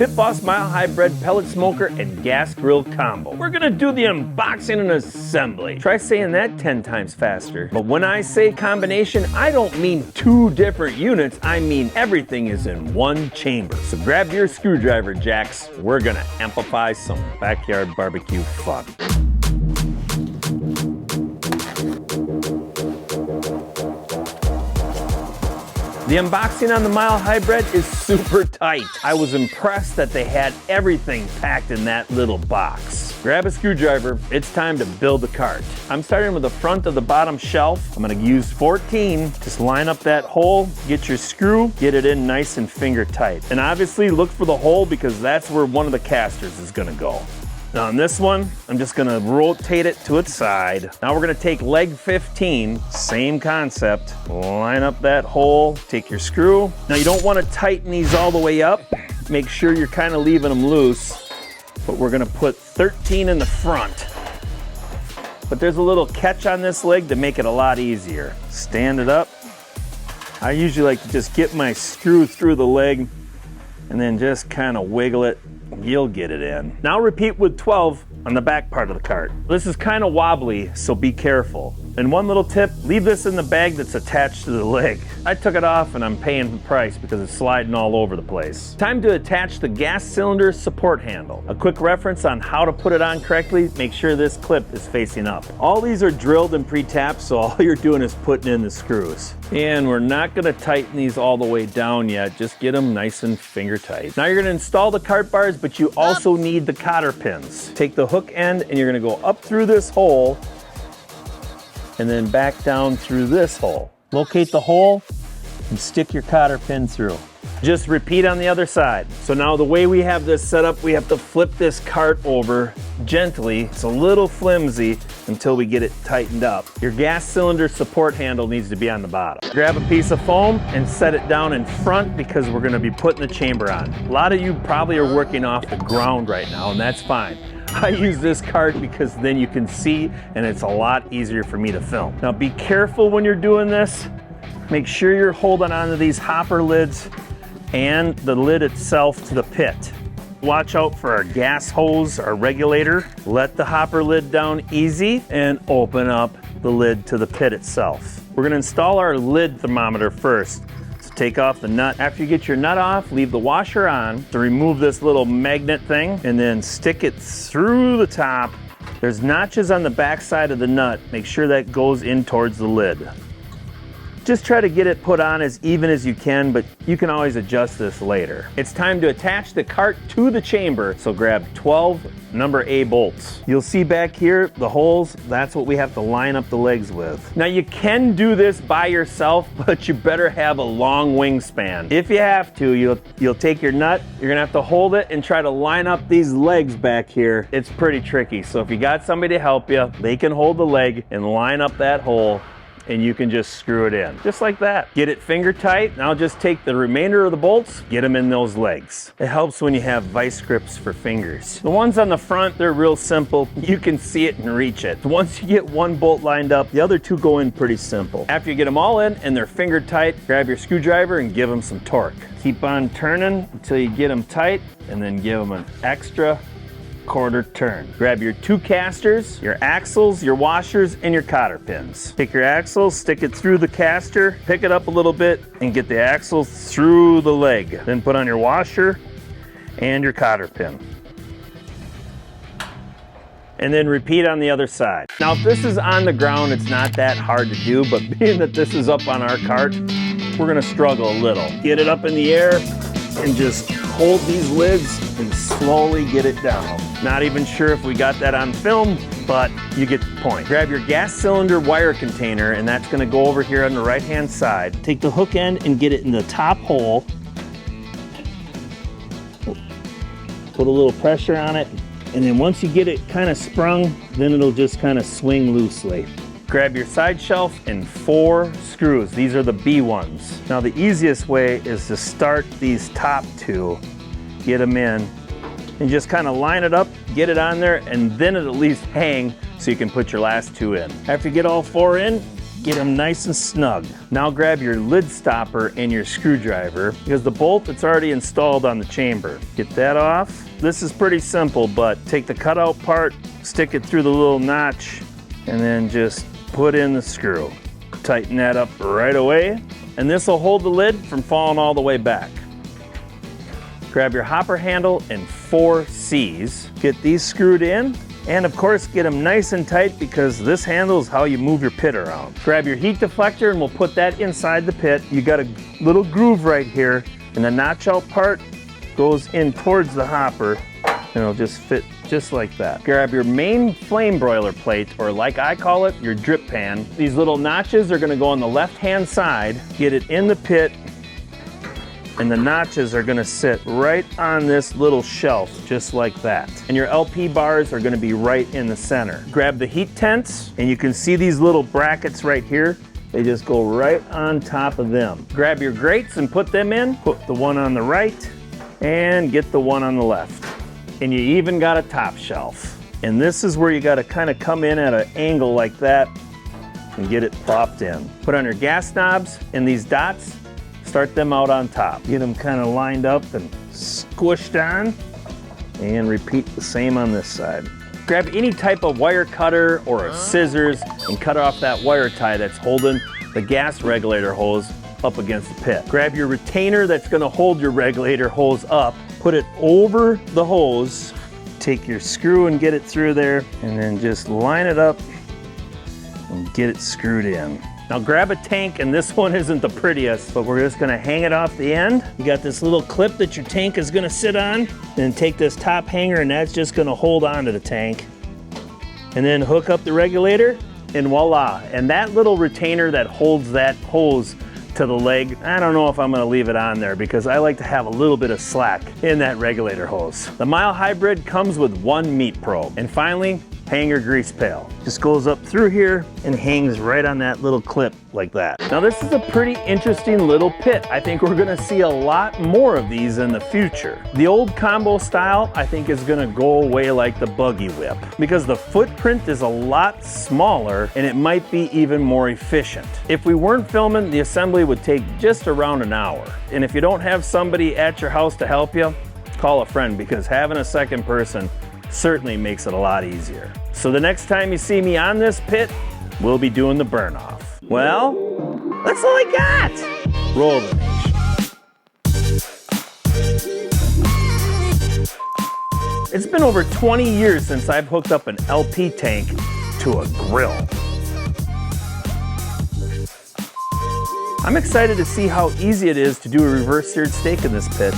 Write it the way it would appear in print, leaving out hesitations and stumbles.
Pit Boss Mile Hybrid Pellet Smoker and Gas Grill Combo. We're gonna do the unboxing and assembly. Try saying that 10 times faster. But when I say combination, I don't mean 2 different units, I mean everything is in one chamber. So grab your screwdriver jacks, we're gonna amplify some backyard barbecue fun. The unboxing on the Mile Hybrid is super tight. I was impressed that they had everything packed in that little box. Grab a screwdriver, it's time to build the cart. I'm starting with the front of the bottom shelf. I'm gonna use 14. Just line up that hole, get your screw, get it in nice and finger tight. And obviously look for the hole because that's where one of the casters is gonna go. Now on this one, I'm just gonna rotate it to its side. Now we're gonna take leg 15, same concept. Line up that hole, take your screw. Now you don't wanna tighten these all the way up. Make sure you're kinda leaving them loose. But we're gonna put 13 in the front. But there's a little catch on this leg to make it a lot easier. Stand it up. I usually like to just get my screw through the leg and then just kinda wiggle it. You'll get it in. Now repeat with 12 on the back part of the cart. This is kind of wobbly, so be careful. And one little tip, leave this in the bag that's attached to the leg. I took it off and I'm paying the price because it's sliding all over the place. Time to attach the gas cylinder support handle. A quick reference on how to put it on correctly, make sure this clip is facing up. All these are drilled and pre-tapped, so all you're doing is putting in the screws. And we're not gonna tighten these all the way down yet, just get them nice and finger tight. Now you're gonna install the cart bars, but you also need the cotter pins. Take the hook end and you're gonna go up through this hole and then back down through this hole. Locate the hole and stick your cotter pin through. Just repeat on the other side. So now the way we have this set up, we have to flip this cart over gently. It's a little flimsy until we get it tightened up. Your gas cylinder support handle needs to be on the bottom. Grab a piece of foam and set it down in front because we're gonna be putting the chamber on. A lot of you probably are working off the ground right now, and that's fine. I use this cart because then you can see and it's a lot easier for me to film. Now be careful when you're doing this. Make sure you're holding onto these hopper lids and the lid itself to the pit. Watch out for our gas hose, our regulator. Let the hopper lid down easy and open up the lid to the pit itself. We're gonna install our lid thermometer first. So take off the nut. After you get your nut off, leave the washer on to remove this little magnet thing and then stick it through the top. There's notches on the back side of the nut. Make sure that goes in towards the lid. Just try to get it put on as even as you can, but you can always adjust this later. It's time to attach the cart to the chamber, so grab 12 number A bolts. You'll see back here, the holes, that's what we have to line up the legs with. Now you can do this by yourself, but you better have a long wingspan. If you have to, you'll take your nut, you're gonna have to hold it and try to line up these legs back here. It's pretty tricky, so if you got somebody to help you, they can hold the leg and line up that hole, and you can just screw it in, just like that. Get it finger tight. Now just take the remainder of the bolts, get them in those legs. It helps when you have vice grips for fingers. The ones on the front, they're real simple. You can see it and reach it. Once you get one bolt lined up, the other two go in pretty simple. After you get them all in and they're finger tight, grab your screwdriver and give them some torque. Keep on turning until you get them tight and then give them an extra quarter turn. Grab your 2 casters, your axles, your washers, and your cotter pins. Take your axle, stick it through the caster, pick it up a little bit, and get the axle through the leg. Then put on your washer and your cotter pin. And then repeat on the other side. Now if this is on the ground, it's not that hard to do, but being that this is up on our cart, we're gonna struggle a little. Get it up in the air and just hold these lids and slowly get it down. Not even sure if we got that on film, but you get the point. Grab your gas cylinder wire container, and that's gonna go over here on the right-hand side. Take the hook end and get it in the top hole. Put a little pressure on it, and then once you get it kind of sprung, then it'll just kind of swing loosely. Grab your side shelf and 4 screws. These are the B ones. Now the easiest way is to start these top 2, get them in, and just kind of line it up, get it on there, and then it'll at least hang so you can put your last 2 in. After you get all 4 in, Get them nice and snug. Now grab your lid stopper and your screwdriver because the bolt that's already installed on the chamber. Get that off. This is pretty simple, but take the cutout part, stick it through the little notch, and then just put in the screw. Tighten that up right away, and this will hold the lid from falling all the way back. Grab your hopper handle and 4 C's. Get these screwed in, and of course get them nice and tight because this handle is how you move your pit around. Grab your heat deflector and we'll put that inside the pit. You got a little groove right here, and the notch out part goes in towards the hopper, and it'll just fit just like that. Grab your main flame broiler plate, or like I call it, your drip pan. These little notches are gonna go on the left-hand side. Get it in the pit, and the notches are gonna sit right on this little shelf, just like that. And your LP bars are gonna be right in the center. Grab the heat tents, and you can see these little brackets right here. They just go right on top of them. Grab your grates and put them in. Put the one on the right, and get the one on the left. And you even got a top shelf. And this is where you gotta kinda come in at an angle like that and get it plopped in. Put on your gas knobs and these dots, start them out on top. Get them kinda lined up and squished on, and repeat the same on this side. Grab any type of wire cutter or a scissors and cut off that wire tie that's holding the gas regulator hose up against the pit. Grab your retainer that's gonna hold your regulator hose up, put it over the hose, take your screw and get it through there, and then just line it up and get it screwed in. Now grab a tank, and this one isn't the prettiest, but we're just gonna hang it off the end. You got this little clip that your tank is gonna sit on, and take this top hanger, and that's just gonna hold onto the tank. And then hook up the regulator, and voila. And that little retainer that holds that hose to the leg, I don't know if I'm gonna leave it on there because I like to have a little bit of slack in that regulator hose. The Mile Hybrid comes with 1 meat probe. And finally, hang your grease pail. Just goes up through here and hangs right on that little clip like that. Now this is a pretty interesting little pit. I think we're gonna see a lot more of these in the future. The old combo style, I think, is gonna go away like the buggy whip because the footprint is a lot smaller and it might be even more efficient. If we weren't filming, the assembly would take just around an hour. And if you don't have somebody at your house to help you, call a friend because having a second person certainly makes it a lot easier. So the next time you see me on this pit, we'll be doing the burn off. Well, that's all I got. Roll the nation. It's been over 20 years since I've hooked up an LP tank to a grill. I'm excited to see how easy it is to do a reverse seared steak in this pit.